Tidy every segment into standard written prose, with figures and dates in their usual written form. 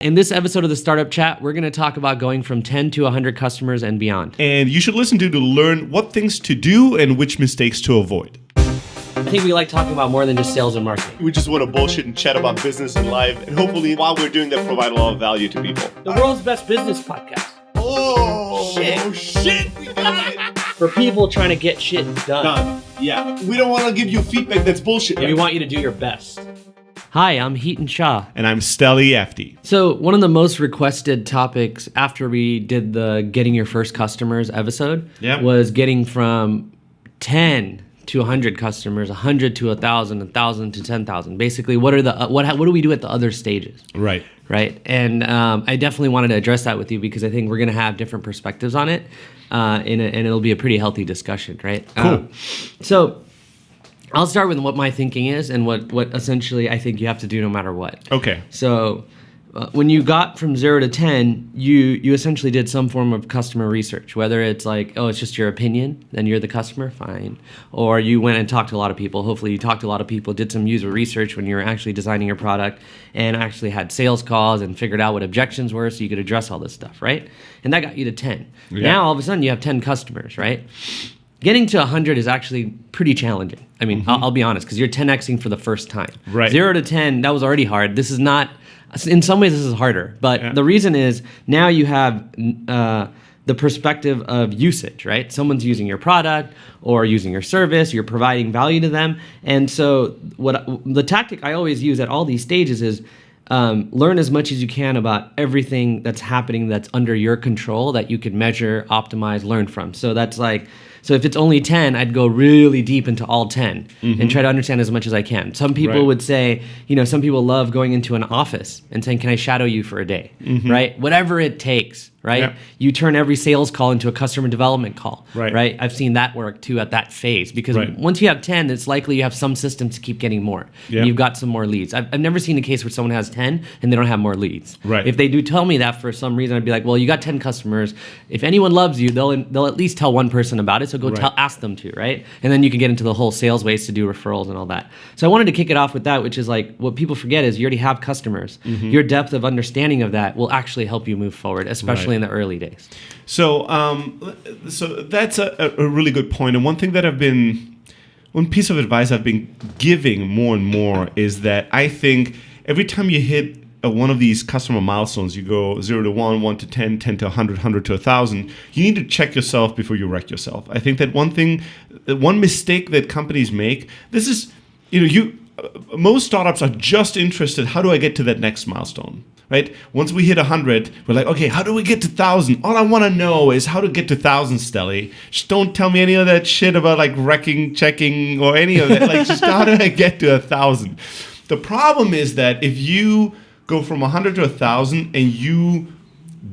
In this episode of the Startup Chat, we're going to talk about going from 10 to 100 customers and beyond. And you should listen to learn what things to do and which mistakes to avoid. I think we like talking about more than just sales and marketing. We just want to bullshit and chat about business and life. And hopefully, while we're doing that, provide a lot of value to people. The world's best business podcast. Oh, shit, we got it. For people trying to get shit done. Yeah. We don't want to give you feedback that's bullshit. We want you to do your best. Hi, I'm Hiten Shah. And I'm Steli Efti. So one of the most requested topics after we did the Getting Your First Customers episode was getting from 10 to 100 customers, 100 to 1,000, 1,000 to 10,000. Basically, what do we do at the other stages? Right. And I definitely wanted to address that with you because I think we're going to have different perspectives on it, and it'll be a pretty healthy discussion, right? Cool. So I'll start with what my thinking is and what essentially I think you have to do no matter what. Okay. So when you got from 0 to 10, you essentially did some form of customer research, whether it's like, oh, it's just your opinion, then you're the customer, fine. Or you went and talked to a lot of people. Hopefully you talked to a lot of people, did some user research when you were actually designing your product and actually had sales calls and figured out what objections were so you could address all this stuff, right? And that got you to 10. Yeah. Now all of a sudden you have 10 customers, right? Getting to 100 is actually pretty challenging. I mean, I'll be honest, because you're 10xing for the first time. Right. 0 to 10, that was already hard. This is not, in some ways this is harder, but the reason is now you have the perspective of usage, right? Someone's using your product or using your service, you're providing value to them. And so the tactic I always use at all these stages is learn as much as you can about everything that's happening that's under your control that you could measure, optimize, learn from. So that's like, so if it's only 10, I'd go really deep into all 10 and try to understand as much as I can. Some people would say, some people love going into an office and saying, can I shadow you for a day, right? Whatever it takes, right? Yeah. You turn every sales call into a customer development call, right? I've seen that work too at that phase because once you have 10, it's likely you have some systems to keep getting more. Yeah. And you've got some more leads. I've never seen a case where someone has 10 and they don't have more leads. Right. If they do tell me that for some reason, I'd be like, well, you got 10 customers. If anyone loves you, they'll at least tell one person about it. So go ask them to, right? And then you can get into the whole sales ways to do referrals and all that. So I wanted to kick it off with that, which is like what people forget is you already have customers. Your depth of understanding of that will actually help you move forward, especially in the early days. So that's a really good point. And one piece of advice I've been giving more and more is that I think every time you hit one of these customer milestones, you go 0 to 1, 1 to 10, 10 to 100, 100 to 1,000, you need to check yourself before you wreck yourself. I think that one mistake that companies make, this is, most startups are just interested, how do I get to that next milestone? Right? Once we hit 100, we're like, okay, how do we get to 1,000? All I want to know is how to get to 1,000, Steli. Just don't tell me any of that shit about like wrecking, checking, or any of that. Like, just how do I get to 1,000? The problem is that if you go from 100 to 1,000 and you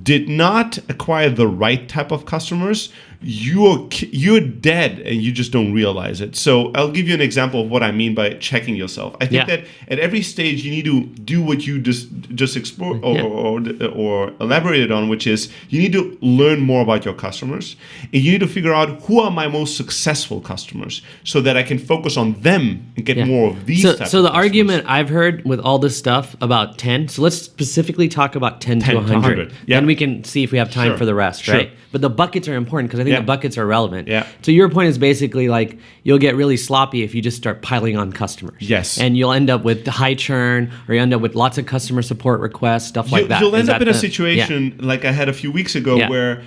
did not acquire the right type of customers, you're dead and you just don't realize it. So I'll give you an example of what I mean by checking yourself. I think that at every stage you need to do what you just explore or elaborated on, which is you need to learn more about your customers and you need to figure out who are my most successful customers so that I can focus on them and get more of these types of So the customers. argument I've heard with all this stuff about 10, so let's specifically talk about 10 to 100. Then we can see if we have time for the rest, right? But the buckets are important because I think the buckets are relevant. Yeah. So your point is basically like you'll get really sloppy if you just start piling on customers. Yes. And you'll end up with high churn or you end up with lots of customer support requests, stuff like that. You'll end up in a situation like I had a few weeks ago where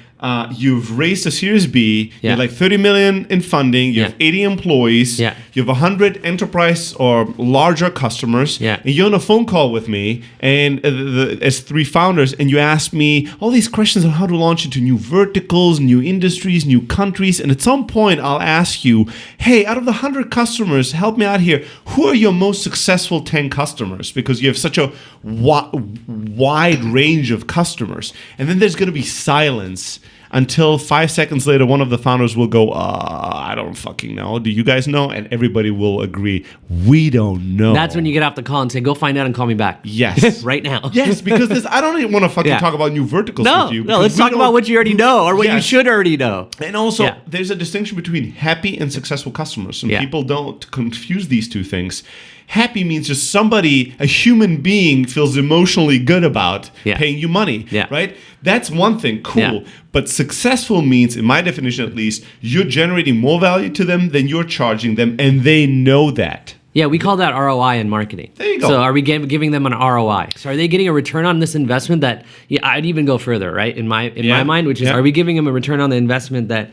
you've raised a Series B, you have like 30 million in funding, you have 80 employees, you have 100 enterprise or larger customers, and you're on a phone call with me and as 3 founders, and you ask me all these questions on how to launch into new verticals, new industries, new countries, and at some point I'll ask you, hey, out of the 100 customers, help me out here, who are your most successful 10 customers? Because you have such a wide range of customers. And then there's going to be silence until 5 seconds later, one of the founders will go, I don't fucking know. Do you guys know? And everybody will agree, we don't know. That's when you get off the call and say, go find out and call me back. Yes. Right now. Yes, because I don't even want to fucking talk about new verticals with you. No, let's talk about what you already know or what you should already know. And also, there's a distinction between happy and successful customers. And people don't confuse these two things. Happy means just somebody, a human being, feels emotionally good about paying you money, right? That's one thing, cool. Yeah. But successful means, in my definition at least, you're generating more value to them than you're charging them, and they know that. Yeah, we call that ROI in marketing. There you go. So are we giving them an ROI? So are they getting a return on this investment that, I'd even go further, right? In my mind, which is, are we giving them a return on the investment that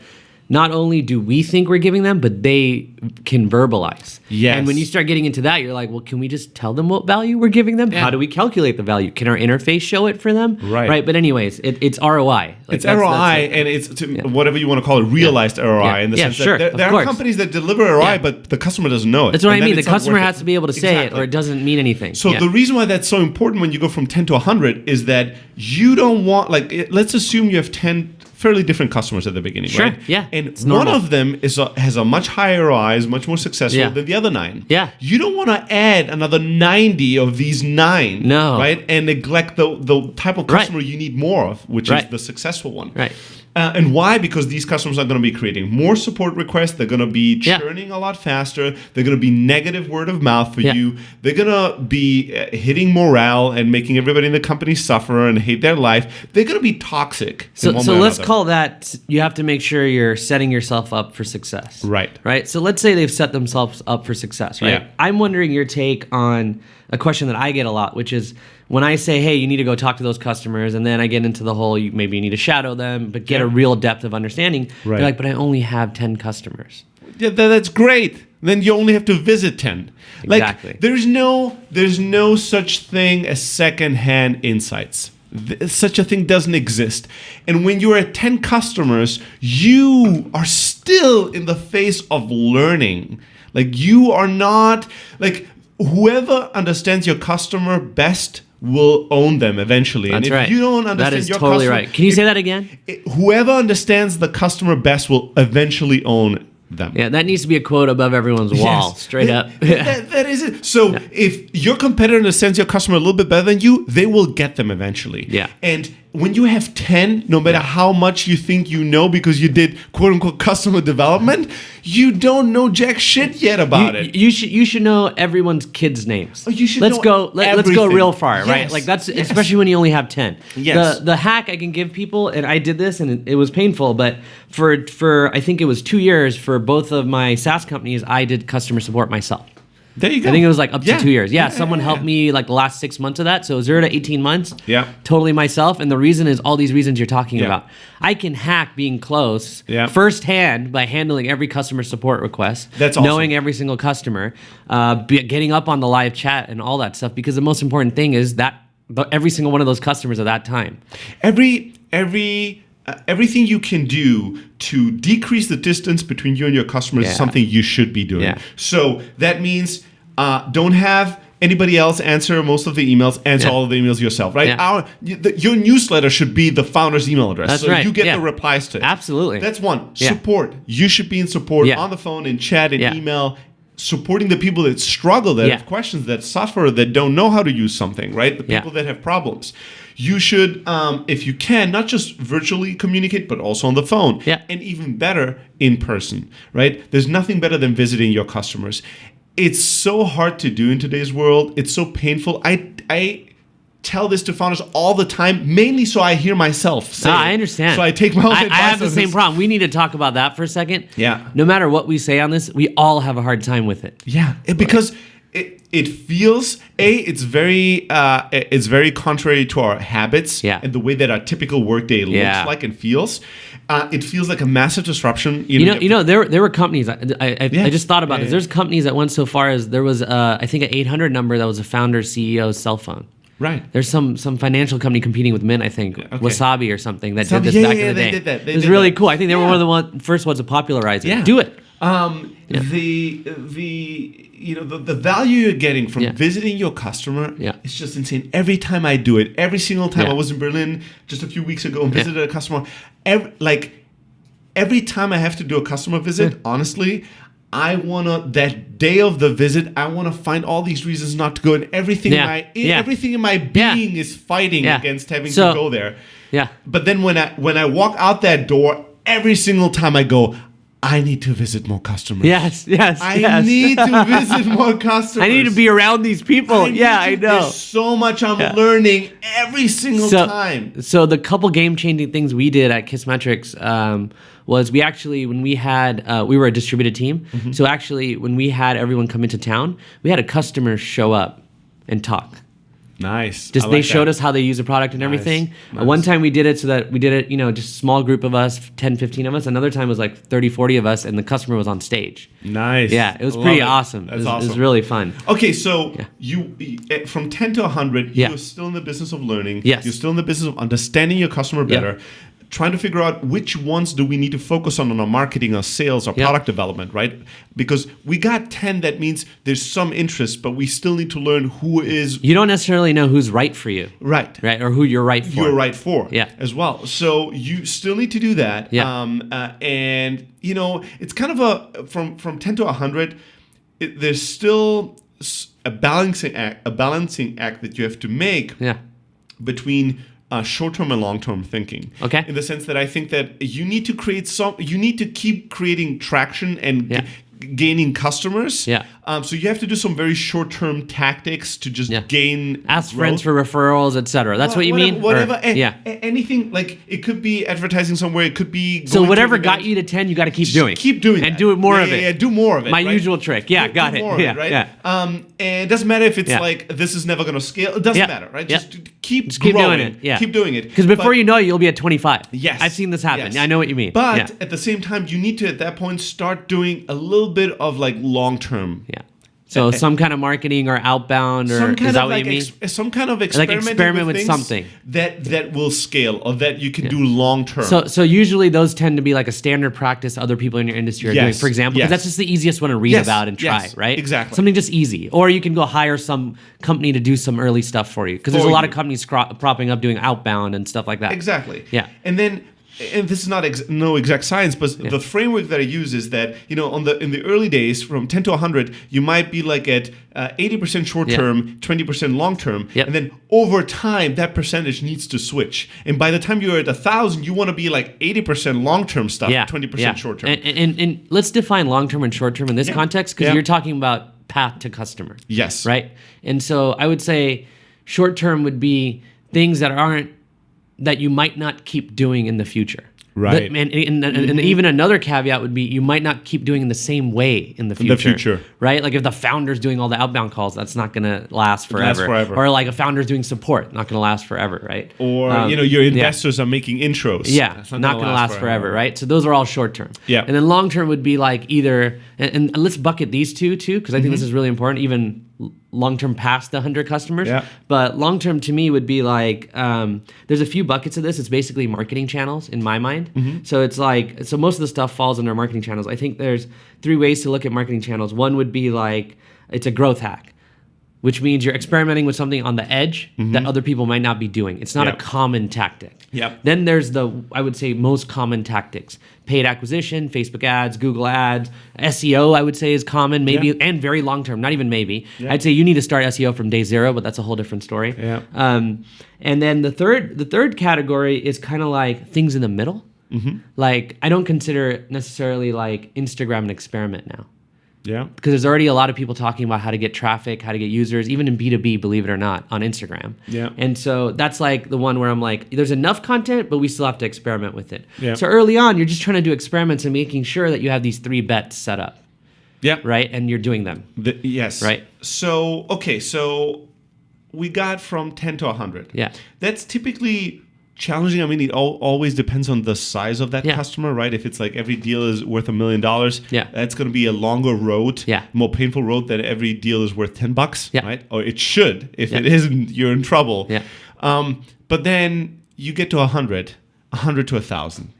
not only do we think we're giving them, but they can verbalize. Yes. And when you start getting into that, you're like, well, can we just tell them what value we're giving them? Yeah. How do we calculate the value? Can our interface show it for them? Right. But anyways, it's ROI. It's ROI, and it's whatever you want to call it, realized ROI in the sense that there are companies that deliver ROI, but the customer doesn't know it. That's what I mean. The customer has to be able to say it, or it doesn't mean anything. So the reason why that's so important when you go from 10 to 100 is that you don't want, let's assume you have 10 fairly different customers at the beginning, right? Yeah. And one of them has a much higher ROI, is much more successful than the other 9. Yeah. You don't want to add another 90 of these 9, right? And neglect the type of customer you need more of, which is the successful one. Right. And why? Because these customers are going to be creating more support requests. They're going to be churning a lot faster. They're going to be negative word of mouth for you. They're going to be hitting morale and making everybody in the company suffer and hate their life. They're going to be toxic. So let's call that, you have to make sure you're setting yourself up for success. Right. So let's say they've set themselves up for success, right? Yeah. I'm wondering your take on a question that I get a lot, which is, when I say, hey, you need to go talk to those customers, and then I get into the whole, maybe you need to shadow them, but get a real depth of understanding. They're like, but I only have 10 customers. Yeah, that's great. Then you only have to visit 10. Exactly. There's no such thing as secondhand insights. Such a thing doesn't exist. And when you're at 10 customers, you are still in the phase of learning. You are not, whoever understands your customer best will own them eventually. That's and if you don't understand your totally customer, right. Can you say that again? Whoever understands the customer best will eventually own them. Yeah, that needs to be a quote above everyone's wall, straight up. That is it. So if your competitor understands your customer a little bit better than you, they will get them eventually. Yeah. And when you have 10, no matter how much you think you know because you did quote unquote customer development, you don't know jack shit yet about it. You should know everyone's kids' names. Oh, you should let's know let's go real far, right? Yes. That's especially when you only have 10. Yes. The hack I can give people, and I did this and it was painful, but for I think it was 2 years for both of my SaaS companies, I did customer support myself. There you go. I think it was up to 2 years. Someone helped me the last 6 months of that. So 0 to 18 months. Yeah. Totally myself. And the reason is all these reasons you're talking about. I can hack being close firsthand by handling every customer support request. That's awesome. Knowing every single customer, getting up on the live chat and all that stuff. Because the most important thing is that every single one of those customers at that time. Everything you can do to decrease the distance between you and your customers is something you should be doing. So that means don't have anybody else answer most of the emails, answer all of the emails yourself, right? Your newsletter should be the founder's email address. That's so right. you get the replies to it. Absolutely. That's one. Support. You should be in support on the phone, in chat, in email, supporting the people that struggle, that have questions, that suffer, that don't know how to use something, right? The people that have problems. You should, if you can, not just virtually communicate, but also on the phone. And even better, in person, right? There's nothing better than visiting your customers. It's so hard to do in today's world. It's so painful. I tell this to founders all the time, mainly so I hear myself say it. I understand. So I take my own advice. I have the same problem. We need to talk about that for a second. Yeah. No matter what we say on this, we all have a hard time with it. Yeah, because it feels it's very contrary to our habits and the way that our typical workday looks like and feels. It feels like a massive disruption. There were companies. I just thought about this. There's companies that went so far as there was I think an 800 number that was a founder CEO's cell phone. Right. There's some financial company competing with Mint, I think, Wasabi or something that did this back in the day. They did that. It was really cool. I think they were one of the first ones to popularize it. Yeah. Do it. The value you're getting from visiting your customer is just insane. Every time I do it, every single time I was in Berlin just a few weeks ago and visited a customer, every time I have to do a customer visit, honestly, I wanna that day of the visit, I wanna find all these reasons not to go, and everything in my being is fighting against having to go there. Yeah. But then when I walk out that door, every single time I go, I need to visit more customers. Yes. I need to visit more customers. I need to be around these people. I know. There's so much I'm learning every single time. So the couple game-changing things we did at Kissmetrics was we actually, when we had, we were a distributed team. So actually, when we had everyone come into town, we had a customer show up and talk. Nice. Just they showed us how they use the product and everything. One time we did it so that we did it, just a small group of us, 10, 15 of us. Another time was like 30, 40 of us, and the customer was on stage. Nice. Yeah, it was pretty awesome. That's awesome. It was really fun. Okay, so you from 10 to 100, you're still in the business of learning. Yes. You're still in the business of understanding your customer better. Trying to figure out which ones do we need to focus on our marketing, our sales, our product development, right? Because we got 10, that means there's some interest, but we still need to learn who is... You don't necessarily know who's right for you. Right. Or who you're right for. You're right for, yeah, as well. So you still need to do that. Yeah. And, it's kind of from 10 to 100, there's still a balancing act that you have to make between... short-term and long-term thinking. Okay. In the sense that I think that you need to keep creating traction and gaining customers. Yeah. So you have to do some very short-term tactics to just gain. Ask friends for referrals, etc. That's what you mean? Whatever. Anything, like it could be advertising somewhere. It could be. So whatever got you to 10, you got to keep doing. Keep doing and that. do it more of it. Yeah, do more of it. My usual trick. Yeah, got it. More of it, right? And it doesn't matter if it's like this is never going to scale. It doesn't matter, right? Just keep doing it. Yeah. Keep doing it. Because before you know it, you'll be at 25. Yes. I've seen this happen. Yes. I know what you mean. But at the same time, you need to at that point start doing a little bit of like long-term. Yeah. So some kind of marketing or outbound, or is that what you mean? Some kind of experiment with things something that will scale or that you can do long term. So usually those tend to be like a standard practice other people in your industry are doing. For example, because that's just the easiest one to read about and try, right? Exactly. Something just easy, or you can go hire some company to do some early stuff for you, because there's a lot of companies propping up doing outbound and stuff like that. Exactly. Yeah. And this is not no exact science, but the framework that I use is that in the early days from 10 to 100, you might be like at 80% short term, 20% long term, and then over time that percentage needs to switch. And by the time you're at 1,000, you want to be like 80% long term stuff, 20% short term. And let's define long term and short term in this context, because you're talking about path to customer. Yes. Right. And so I would say short term would be things that you might not keep doing in the future. Right. And even another caveat would be you might not keep doing in the same way in the future. Right? Like if the founder's doing all the outbound calls, that's not going to last forever. Or like a founder's doing support, not going to last forever, right? Or, your investors are making intros. Yeah, not going to last forever, right? So those are all short term. Yeah. And then long term would be like either, and let's bucket these two too, because I think this is really important, even long-term past the 100 customers. Yeah. But long-term to me would be like, there's a few buckets of this. It's basically marketing channels in my mind. So it's like, so most of the stuff falls under marketing channels. I think there's 3 ways to look at marketing channels. One would be like, it's a growth hack, which means you're experimenting with something on the edge that other people might not be doing. It's not a common tactic. Then there's I would say, most common tactics. Paid acquisition, Facebook ads, Google ads, SEO, I would say is common, maybe, and very long-term, not even maybe. I'd say you need to start SEO from day 0, but that's a whole different story. And then the third category is kind of like things in the middle. Like, I don't consider it necessarily like Instagram an experiment now. Yeah. Because there's already a lot of people talking about how to get traffic, how to get users, even in B2B, believe it or not, on Instagram. Yeah. And so that's like the one where I'm like, there's enough content, but we still have to experiment with it. Yeah. So early on, you're just trying to do experiments and making sure that you have these 3 bets set up. Yeah. Right? And you're doing them. Yes. Right. So, okay. So we got from 10 to 100. Yeah. That's typically challenging. I mean, it always depends on the size of that customer, right? If it's like every deal is worth $1 million, that's going to be a longer road, more painful road than every deal is worth $10, right? Or it should. If it isn't, you're in trouble. But then you get to 100 to 1,000.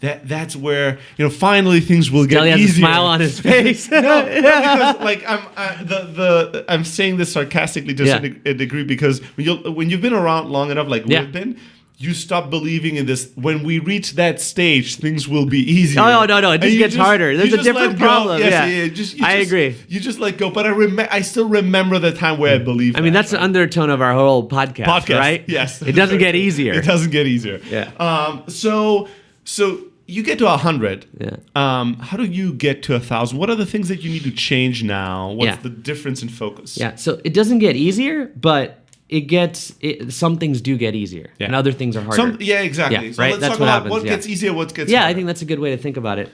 That's where finally things will get easier. He has a smile on his face. Because like I'm saying this sarcastically just in a degree, because when you've been around long enough, like we've been, you stop believing in this. When we reach that stage, things will be easier. No. It just gets harder. There's a different problem. I agree. You just let go. But I still remember the time where I believed. I mean, that's the undertone of our whole podcast, right? Yes. It doesn't get easier. It doesn't get easier. Yeah. So you get to 100. Yeah. How do you get to 1,000? What are the things that you need to change now? What's the difference in focus? Yeah. So it doesn't get easier, but some things do get easier, and other things are harder. Exactly. Yeah, so right? let's That's talk what about happens, what gets easier, what gets Yeah, harder. I think that's a good way to think about it.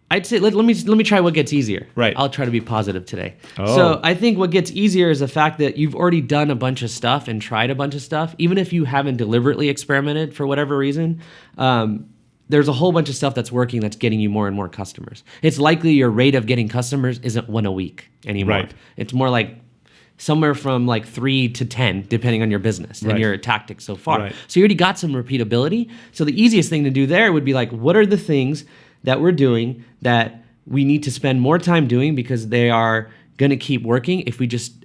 I'd say let me try what gets easier. Right. I'll try to be positive today. Oh. So I think what gets easier is the fact that you've already done a bunch of stuff and tried a bunch of stuff, even if you haven't deliberately experimented for whatever reason. There's a whole bunch of stuff that's working that's getting you more and more customers. It's likely your rate of getting customers isn't 1 a week anymore. Right. It's more like somewhere from like 3 to 10, depending on your business and your tactics so far. Right. So you already got some repeatability. So the easiest thing to do there would be like, what are the things that we're doing that we need to spend more time doing because they are going to keep working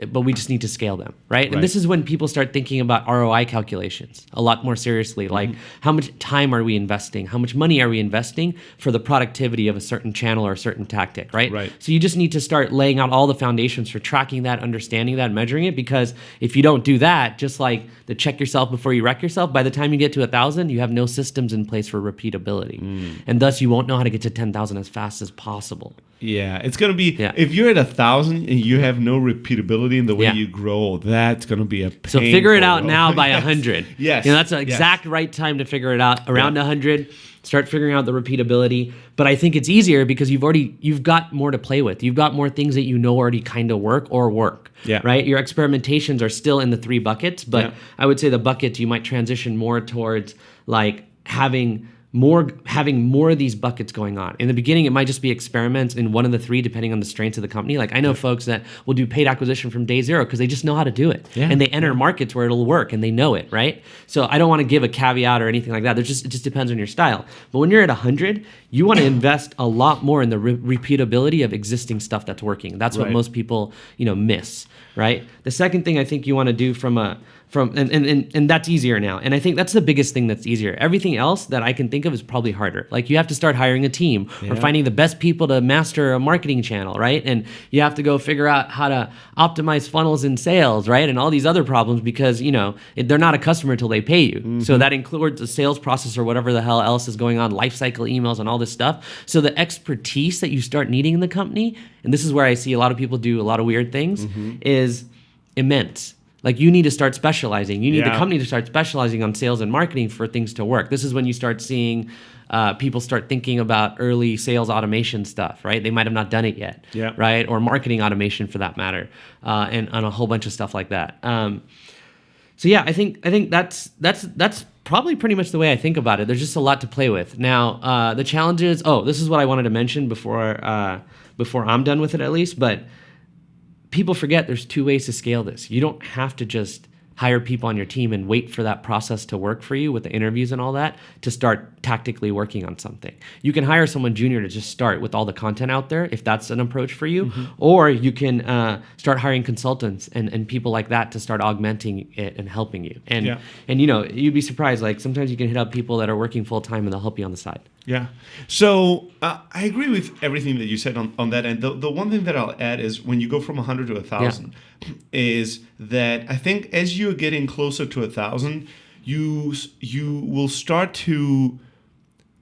but we just need to scale them, right? And this is when people start thinking about ROI calculations a lot more seriously. Like, how much time are we investing? How much money are we investing for the productivity of a certain channel or a certain tactic, right? Right. So you just need to start laying out all the foundations for tracking that, understanding that, measuring it, because if you don't do that, just like the check yourself before you wreck yourself, by the time you get to 1,000, you have no systems in place for repeatability. And thus you won't know how to get to 10,000 as fast as possible. Yeah, it's going to be, if you're at 1,000 and you have no repeatability in the way you grow, that's going to be a pain. So figure it out now by 100. Yes. That's the exact right time to figure it out. Around 100, start figuring out the repeatability. But I think it's easier because you've got more to play with. You've got more things that you know already kind of work. Right? Your experimentations are still in the 3 buckets, but I would say the buckets you might transition more towards like having more of these buckets going on. In the beginning, it might just be experiments in one of the 3, depending on the strengths of the company. Like I know folks that will do paid acquisition from day 0 because they just know how to do it. Yeah. And they enter markets where it'll work and they know it, right? So I don't want to give a caveat or anything like that. It just depends on your style. But when you're at 100, you want to invest a lot more in the repeatability of existing stuff that's working. That's what most people, miss, right? The second thing I think you want to do and that's easier now. And I think that's the biggest thing that's easier. Everything else that I can think of is probably harder. Like you have to start hiring a team or finding the best people to master a marketing channel, right? And you have to go figure out how to optimize funnels in sales, right? And all these other problems because, they're not a customer until they pay you. So that includes the sales process or whatever the hell else is going on, life cycle emails and all this stuff. So the expertise that you start needing in the company, and this is where I see a lot of people do a lot of weird things, is immense. Like you need to start specializing. You need the company to start specializing on sales and marketing for things to work. This is when you start seeing people start thinking about early sales automation stuff, right? They might have not done it yet, right? Or marketing automation for that matter, and on a whole bunch of stuff like that. So yeah, I think that's probably pretty much the way I think about it. There's just a lot to play with. Now the challenge is, this is what I wanted to mention before I'm done with it at least, but people forget there's 2 ways to scale this. You don't have to just hire people on your team and wait for that process to work for you with the interviews and all that to start tactically working on something. You can hire someone junior to just start with all the content out there if that's an approach for you, or you can start hiring consultants and people like that to start augmenting it and helping you. And you'd be surprised, like sometimes you can hit up people that are working full time and they'll help you on the side. Yeah. So I agree with everything that you said on that end. The one thing that I'll add is when you go from 100 to 1,000 is that I think as you're getting closer to 1,000, you will start to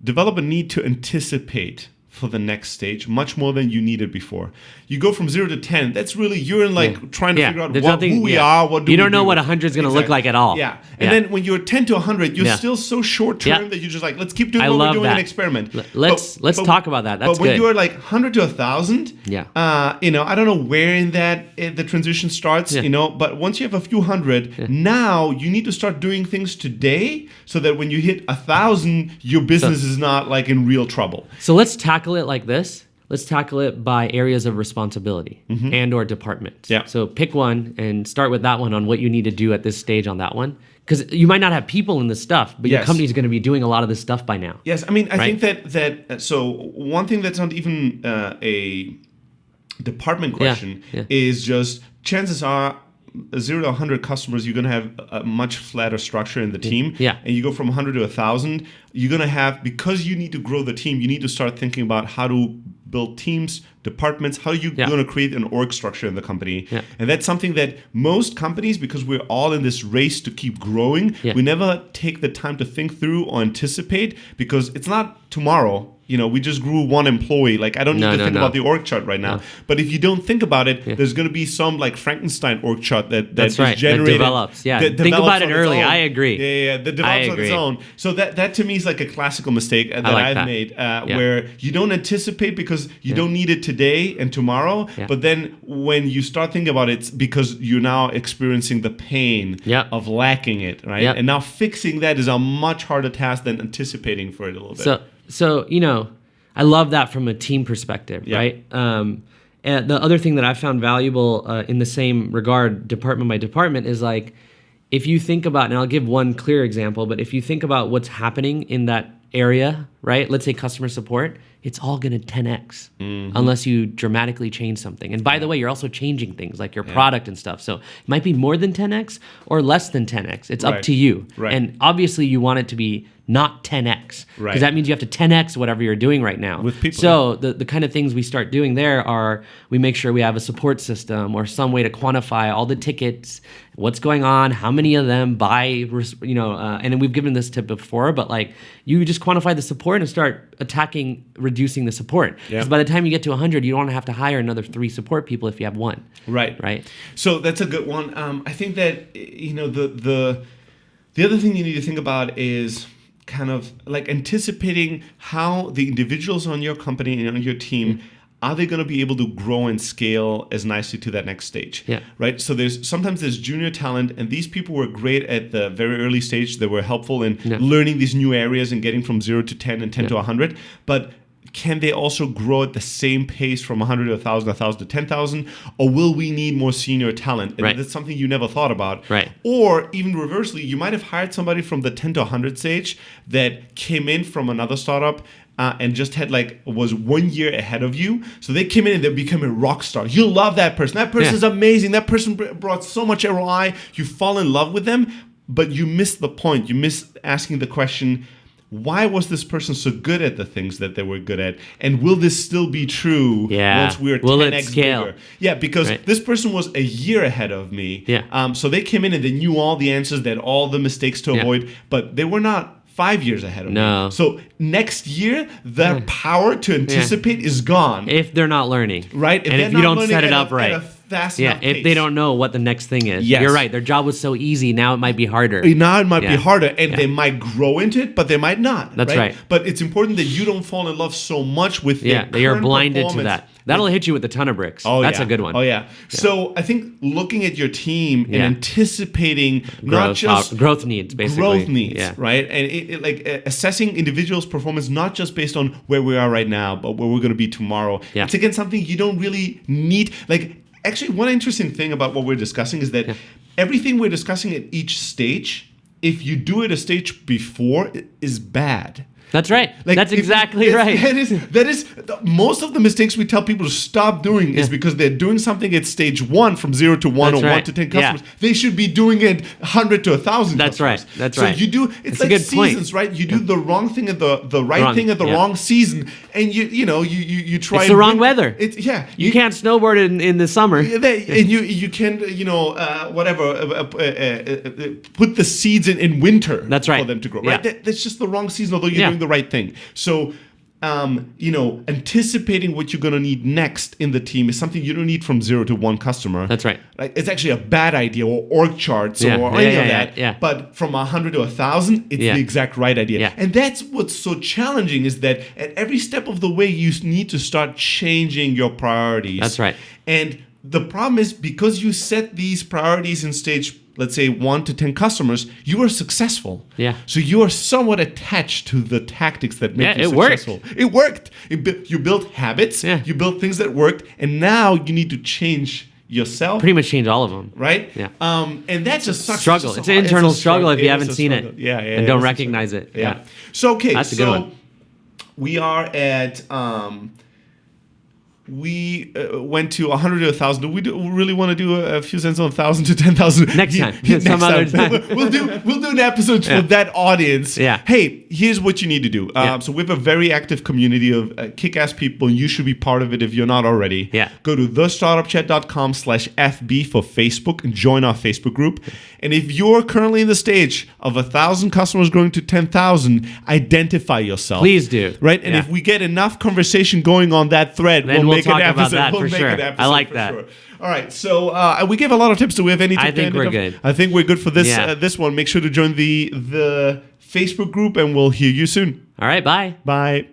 develop a need to anticipate for the next stage much more than you needed before. You go from 0 to 10. That's really you're in trying to figure out who we are. What do you don't we know do. what 100 is going to look like at all. Yeah, and then when you're 10 to 100, you're still so short term that you're just like, let's keep doing what we're doing and experiment. Let's talk about that. That's but when you're like 100 to 1,000, I don't know where in that the transition starts. But once you have a few hundred, now you need to start doing things today so that when you hit 1,000, your business is not like in real trouble. So let's tackle it like this. Let's tackle it by areas of responsibility and or departments. Yeah. So pick one and start with that one on what you need to do at this stage on that one. Because you might not have people in this stuff, but your company is going to be doing a lot of this stuff by now. Yes, I mean, I think that so one thing that's not even a department question is just chances are 0 to 100 customers, you're going to have a much flatter structure in the team. Yeah. And you go from 100 to 1,000, you're going to have, because you need to grow the team, you need to start thinking about how to build teams departments, how you're going to create an org structure in the company. Yeah. And that's something that most companies, because we're all in this race to keep growing, we never take the time to think through or anticipate, because it's not tomorrow. We just grew one employee. Like, I don't need to think about the org chart right now. But if you don't think about it, there's going to be some like Frankenstein org chart that is generated. That develops. Yeah. Think about it early. I agree. Yeah. That develops on its own. So that to me is like a classical mistake that I've made, where you don't anticipate because you don't need it today and tomorrow. Yeah. But then when you start thinking about it, it's because you're now experiencing the pain of lacking it, right? And now fixing that is a much harder task than anticipating for it a little bit. So, I love that from a team perspective, right? And the other thing that I found valuable in the same regard, department by department, is like, if you think about, and I'll give one clear example, but if you think about what's happening in that area, right? Let's say customer support, it's all going to 10x unless you dramatically change something. And by the way, you're also changing things like your product and stuff. So it might be more than 10x or less than 10x. It's up to you. Right. And obviously you want it to be not 10x, because that means you have to 10x whatever you're doing right now. With people. So the kind of things we start doing there are, we make sure we have a support system or some way to quantify all the tickets, what's going on, how many of them by, and we've given this tip before, but like, you just quantify the support and start attacking reducing the support. Because by the time you get to 100, you don't want to have to hire another 3 support people if you have 1. Right. So that's a good one. I think that, the other thing you need to think about is kind of like anticipating how the individuals on your company and on your team, are they going to be able to grow and scale as nicely to that next stage? Right. So sometimes there's junior talent, and these people were great at the very early stage. They were helpful in learning these new areas and getting from 0 to 10 and 10 to 100. But can they also grow at the same pace from 100 to 1,000, 1,000 to 10,000? Or will we need more senior talent? And that's something you never thought about. Or even reversely, you might have hired somebody from the 10 to 100 stage that came in from another startup and just was 1 year ahead of you. So they came in and they became a rock star. You love that person. That person is amazing. That person brought so much ROI. You fall in love with them, but you miss the point. You miss asking the question, why was this person so good at the things that they were good at? And will this still be true once we're 10x bigger? Yeah, because this person was a year ahead of me. So they came in and they knew all the answers, they had all the mistakes to avoid, but they were not 5 years ahead of me. So next year, the power to anticipate is gone. If they're not learning. Right? And if you don't set it up right. If they don't know what the next thing is. You're right. Their job was so easy. Now it might be harder. Now it might be harder, and they might grow into it, but they might not. That's right. But it's important that you don't fall in love so much with that you're blinded to that. That'll hit you with a ton of bricks. That's a good one. So I think looking at your team and anticipating not just growth needs, basically. Growth needs, right? And assessing individuals' performance not just based on where we are right now, but where we're going to be tomorrow. It's again something you don't really need. Actually, one interesting thing about what we're discussing is that everything we're discussing at each stage, if you do it a stage before, is bad. That's right. That's exactly right. That is most of the mistakes we tell people to stop doing is because they're doing something at stage 1 from 0 to 1 or 1 to 10 customers. They should be doing it 100 to 1,000 customers. That's right. So you do, it's like seasons, right? You do the wrong thing at the right thing at the wrong season, and you try. It's the wrong weather. You can't snowboard in the summer. And you can put the seeds in winter. That's right. For them to grow. Right. That's just the wrong season. Although you're doing the right thing. So, anticipating what you're going to need next in the team is something you don't need from 0 to 1 customer. That's right. It's actually a bad idea, or org charts or any of that. But from 100 to 1,000, it's the exact right idea. And that's what's so challenging, is that at every step of the way, you need to start changing your priorities. That's right. And the problem is, because you set these priorities in stage, let's say 1 to 10 customers, you are successful. So you are somewhat attached to the tactics that make you successful. It worked. You built habits. You built things that worked, and now you need to change yourself. Pretty much change all of them. Right? And that's a struggle. It's an internal struggle if you haven't seen it. And don't recognize it. So that's a good one. We are at we went to 100 to 1,000. Do we really want to do a few cents on 1,000 to 10,000? Next time. Some other time. we'll do an episode for that audience. Yeah. Hey, here's what you need to do. So we have a very active community of kick-ass people. You should be part of it if you're not already. Yeah. Go to thestartupchat.com/FB for Facebook and join our Facebook group. And if you're currently in the stage of 1,000 customers growing to 10,000, identify yourself. Please do. Right? And if we get enough conversation going on that thread, then we'll make talk an episode. about that for sure. I like for that. Sure. All right, so we gave a lot of tips. Do we have any tips? I think we're good. I think we're good for this Yeah. this one. Make sure to join the Facebook group, and we'll hear you soon. All right, bye. Bye.